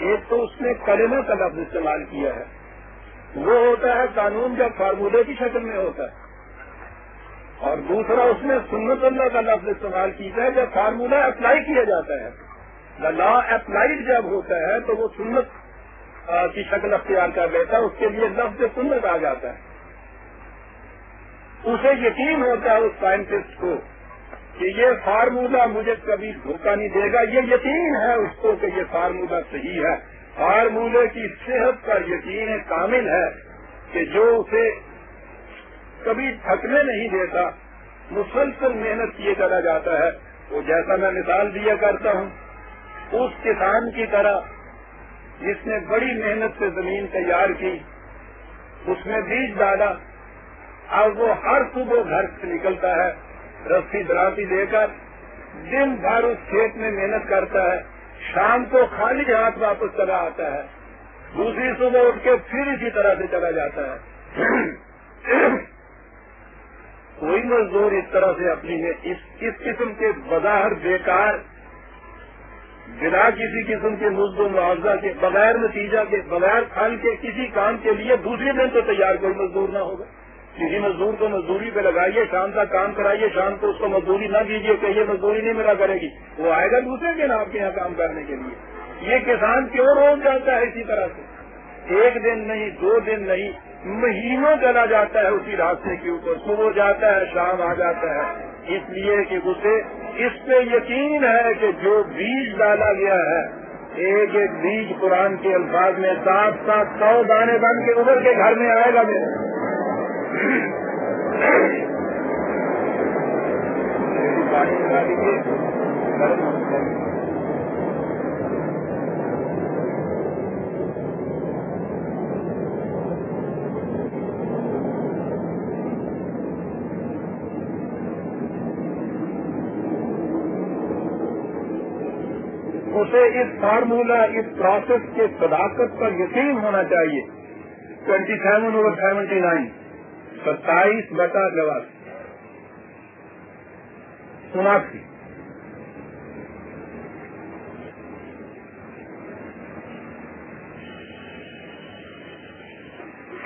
ایک تو اس نے کلمہ کا لفظ استعمال کیا ہے، وہ ہوتا ہے قانون جب فارمولے کی شکل میں ہوتا ہے، اور دوسرا اس نے سنت اللہ کا لفظ استعمال کیا ہے جب فارمولہ اپلائی کیا جاتا ہے. دا لا اپلائیڈ جب ہوتا ہے تو وہ سنت کی شکل اختیار کر لیتا ہے، اس کے لیے لفظ سنت آ جاتا ہے. اسے یقین ہوتا ہے اس سائنٹسٹ کو کہ یہ فارمولہ مجھے کبھی دھوکہ نہیں دے گا، یہ یقین ہے اس کو کہ یہ فارمولہ صحیح ہے، فارمولے کی صحت پر یقین کامل ہے کہ جو اسے کبھی تھکنے نہیں دیتا، مسلسل محنت کیے چلا جاتا ہے. وہ جیسا میں مثال دیا کرتا ہوں اس کسان کی طرح جس نے بڑی محنت سے زمین تیار کی، اس میں بیج ڈالا، اب وہ ہر صبح گھر سے نکلتا ہے رسی دراتی لے کر، دن بھر اس کھیت میں محنت کرتا ہے، شام کو خالی ہاتھ واپس چلا آتا ہے، دوسری صبح اٹھ کے پھر اسی طرح سے چلا جاتا ہے. کوئی مزدور اس طرح سے اپنی اس قسم کے بظاہر بیکار، بنا کسی قسم کے مزد و معاوضہ کے، بغیر نتیجہ کے، بغیر پھل کے کسی کام کے لیے دوسرے دن تو تیار کوئی مزدور نہ ہوگا. کسی مزدور کو مزدوری پہ لگائیے، شام تک کام کرائیے، شام کو اس کو مزدوری نہ دیجیے کہ یہ مزدوری نہیں ملا کرے گی، وہ آئے گا دوسرے دن آپ کے یہاں کام کرنے کے لیے. یہ کسان کیوں روک جاتا ہے اسی طرح سے؟ ایک دن نہیں، 2 دن نہیں، مہینوں چلا جاتا ہے اسی راستے کے اوپر، صبح جاتا ہے شام آ جاتا ہے، اس لیے کہ اسے اس پہ یقین ہے کہ جو بیج ڈالا گیا ہے، ایک ایک بیج قرآن کے الفاظ میں 700 دانے بن کے ابھر کے گھر میں آئے گا. اسے اس فارمولہ، اس پروسیس کے صداقت پر یقین ہونا چاہیے. 27/79 27/89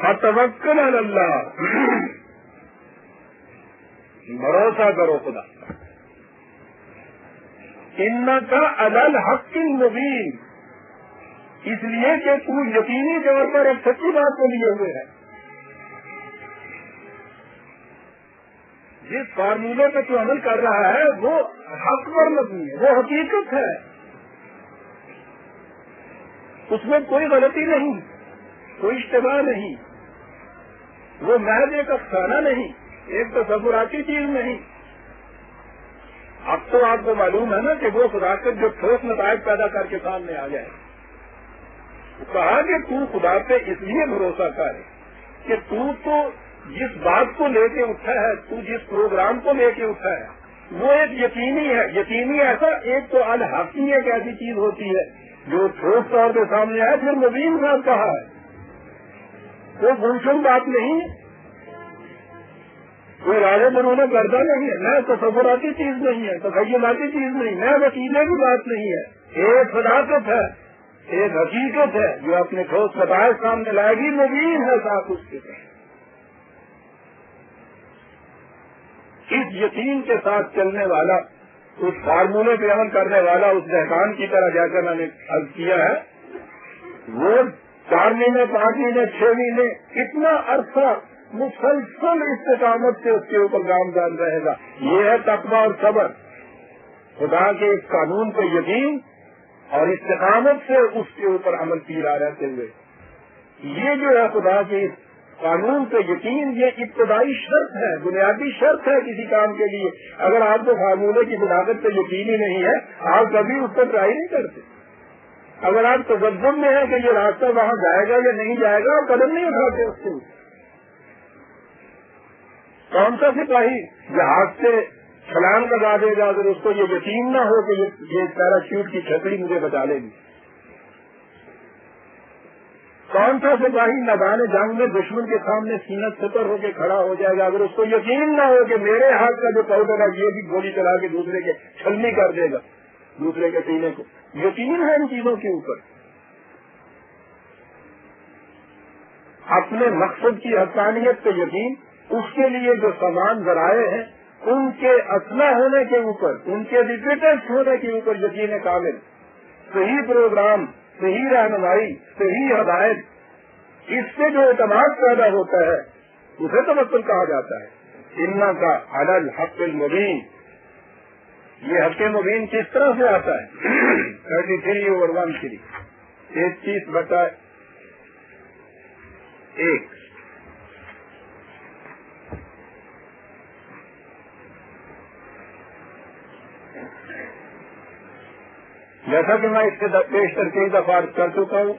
فتوکل علی اللہ، بھروسہ کرو خدا. انک علی الحق المبین، اس لیے کہ تو یقینی طور پر ایک سچی بات کو لیے ہوئے ہے. جس فارمولے پہ تو عمل کر رہا ہے وہ حق پر مبنی ہے، وہ حقیقت ہے، اس میں کوئی غلطی نہیں، کوئی اشتباہ نہیں، وہ محض ایک افسانہ نہیں، ایک تصوراتی چیز نہیں. اب تو آپ کو معلوم ہے نا کہ وہ صداقت جو ٹھوس نتائج پیدا کر کے سامنے آ جائے. کہا کہ تو خدا پہ اس لیے بھروسہ کر کہ تو جس بات کو لے کے اٹھا ہے، تو جس پروگرام کو لے کے اٹھا ہے وہ ایک یقینی ہے. یقینی ایسا ایک تو الحقی ایک ایسی چیز ہوتی ہے جو ٹھوس طور پہ سامنے آئے، پھر مبین صاحب کہا ہے، وہ گمشن بات نہیں، کوئی راجے بنونا کرتا نہیں ہے، نہ تصوراتی چیز نہیں ہے، تخیلاتی چیز نہیں، نہ وکیلے کی بات نہیں ہے، ایک صداقت ہے، ایک حقیقت ہے جو اپنے ٹھوس نتائج سامنے لائے گی، مبین ہے صاحب اس کے ساتھ. اس یقین کے ساتھ چلنے والا، اس فارمولے پہ عمل کرنے والا اس دہقان کی طرح جیسا میں نے عرض کیا ہے، وہ 4 مہینے 5 مہینے 6 مہینے اتنا عرصہ مسلسل استقامت سے اس کے اوپر گامزن رہے گا. یہ ہے تقویٰ اور صبر، خدا کے اس قانون پہ یقین اور استقامت سے اس کے اوپر عمل پیرا رہتے ہوئے. یہ جو ہے خدا کے اس قانون پہ یقین، یہ ابتدائی شرط ہے، بنیادی شرط ہے کسی کام کے لیے. اگر آپ کو فارمولے کی صداقت پہ یقین ہی نہیں ہے، آپ کبھی اس پر ٹرائی نہیں کرتے. اگر آپ تجزب میں ہیں کہ یہ راستہ وہاں جائے گا یا نہیں جائے گا، آپ قدم نہیں اٹھاتے اس سے. کون سا سپاہی جہاز سے چھلانگ لگا دے گا اگر اس کو یہ یقین نہ ہو کہ یہ پیراشوٹ کی چھتری مجھے بچا لے گی؟ کون سا سپاہی میدان جنگ میں دشمن کے سامنے سینہ سپر ہو کے کھڑا ہو جائے گا اگر اس کو یقین نہ ہو کہ میرے ہاتھ کا جو پاؤڈر ہے یہ بھی گولی چلا کے دوسرے کے چھلنی کر دے گا، دوسرے کے سینے کو؟ یقین ہے ان چیزوں کے اوپر. اپنے مقصد کی حقانیت پہ یقین، اس کے لیے جو سامان ذرائع ہیں ان کے اسلحہ ہونے کے اوپر، ان کے ریپیٹرس ہونے کے اوپر یقین کامل، صحیح پروگرام، صحیح رہنمائی، صحیح ہدایت، اس سے جو اعتماد پیدا ہوتا ہے اسے توکل کہا جاتا ہے۔ اِنَّا کا عَلَى الْحَقِّ الْمُبِينِ، یہ حق مبین کس طرح سے آتا ہے؟ 33/1 31/1۔ جیسا کہ میں اس کے بیشتر کئی دفعہ عرض کر چکا ہوں،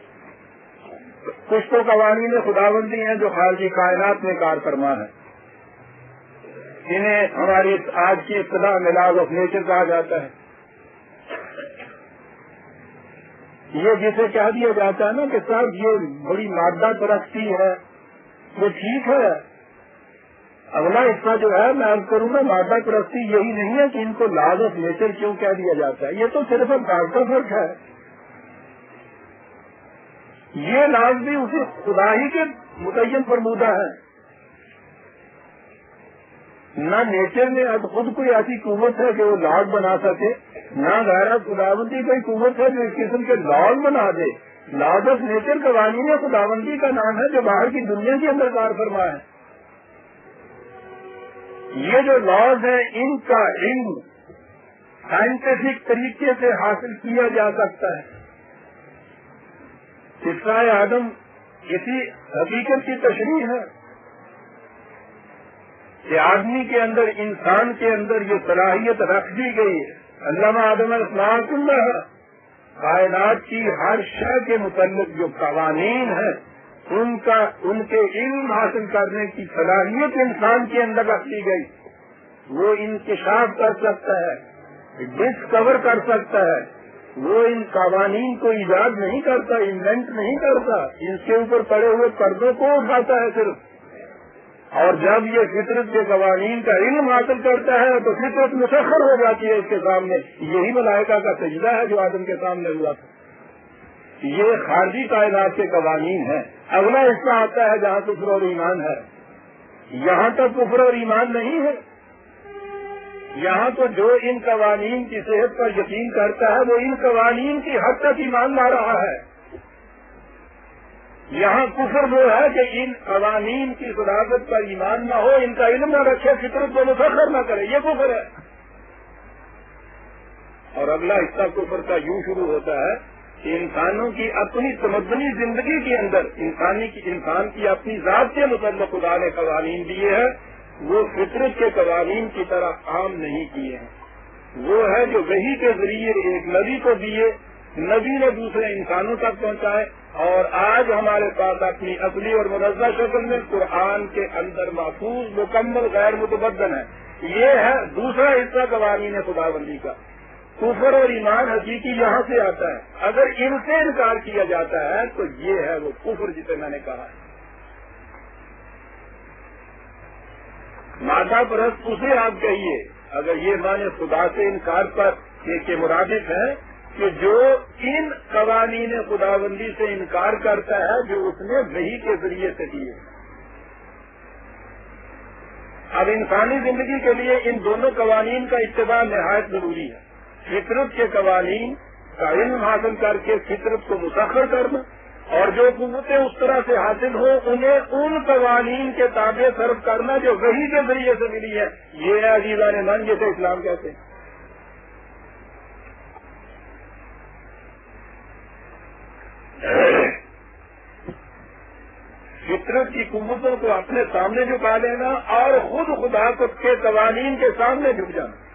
کچھ تو قوانین خداوندی ہیں جو خارجی کائنات میں کار فرما ہے، انہیں ہماری آج کی ابتدا میں لاز آف نیچر کہا جاتا ہے۔ یہ جسے کہہ دیا جاتا ہے نا کہ صاحب یہ بڑی مادہ پرستی ہے، وہ ٹھیک ہے، اگلا حصہ جو ہے میں عرض کروں گا، مادہ پرستی یہی نہیں ہے کہ ان کو لاز آف نیچر کیوں کہہ دیا جاتا ہے، یہ تو صرف الفاظ کا فرق ہے۔ یہ لاز بھی اسے خدا ہی کے متعین فرمودہ ہے، نہ نیچر میں اب خود کوئی ایسی قوت ہے کہ وہ لاز بنا سکے، نہ غیر خداوندی کوئی قوت ہے جو اس قسم کے لاز بنا دے۔ لاز آف نیچر قوانین خداوندی کا نام ہے جو باہر کی دنیا کے اندر کار فرما ہے۔ یہ جو لاز ہیں ان کا علم سائنٹیفک طریقے سے حاصل کیا جا سکتا ہے۔ قصہ آدم اسی حقیقت کی تشریح ہے کہ آدمی کے اندر، انسان کے اندر یہ صلاحیت رکھ دی گئی ہے۔ علامہ آدم اخلاق اللہ کائنات کی ہر شے کے متعلق جو قوانین ہیں ان کے علم حاصل کرنے کی صلاحیت انسان کے اندر رکھ دی گئی۔ وہ انکشاف کر سکتا ہے، ڈسکور کر سکتا ہے، وہ ان قوانین کو ایجاد نہیں کرتا، انوینٹ نہیں کرتا، ان کے اوپر پڑے ہوئے پردوں کو اٹھاتا ہے صرف۔ اور جب یہ فطرت کے قوانین کا علم حاصل کرتا ہے تو فطرت مسخر ہو جاتی ہے اس کے سامنے۔ یہی ملائکہ کا سجدہ ہے جو آدم کے سامنے ہوا تھا۔ یہ خارجی کائنات کے قوانین ہیں۔ اگلا حصہ آتا ہے جہاں کفر اور ایمان ہے۔ یہاں تک کفر اور ایمان نہیں ہے، یہاں تو جو ان قوانین کی صحت پر یقین کرتا ہے وہ ان قوانین کی حد تک ایمان لا رہا ہے۔ یہاں کفر وہ ہے کہ ان قوانین کی صداقت پر ایمان نہ ہو، ان کا علم نہ رکھے، فطرت کو مسخر نہ کرے، یہ کفر ہے۔ اور اگلا حصہ کفر کا یوں شروع ہوتا ہے کہ انسانوں کی اپنی تمدنی زندگی کے اندر انسان کی اپنی ذات کے متعلق خدا نے قوانین دیے ہیں، وہ فطرت کے قوانین کی طرح عام نہیں کیے ہیں۔ وہ ہے جو وحی کے ذریعے ایک نبی کو دیے، نبی نے دوسرے انسانوں تک پہنچائے، اور آج ہمارے پاس اپنی اصلی اور منزہ شکل میں قرآن کے اندر محفوظ مکمل غیر متبدل ہے۔ یہ ہے دوسرا حصہ قوانین خداوندی کا۔ کفر اور ایمان حقیقی یہاں سے آتا ہے۔ اگر ان سے انکار کیا جاتا ہے تو یہ ہے وہ کفر جسے میں نے کہا ہے۔ مادہ پرست اسے آپ کہیے اگر یہ معنی خدا سے انکار پر کے مرادف ہے کہ جو ان قوانین خداوندی سے انکار کرتا ہے جو اس نے وحی کے ذریعے سے دیے۔ اب انسانی زندگی کے لیے ان دونوں قوانین کا اتباع نہایت ضروری ہے۔ فطرت کے قوانین کا علم حاصل کر کے فطرت کو مسخر کرنا، اور جو قوتیں اس طرح سے حاصل ہوں انہیں ان قوانین کے تابع صرف کرنا جو وحی کے ذریعے سے ملی ہے۔ یہ ہے عزیزان من جسے اسلام کہتے ہیں۔ فطرت کی قوتوں کو اپنے سامنے جھکا لینا اور خود خدا کے قوانین کے سامنے جھک جانا۔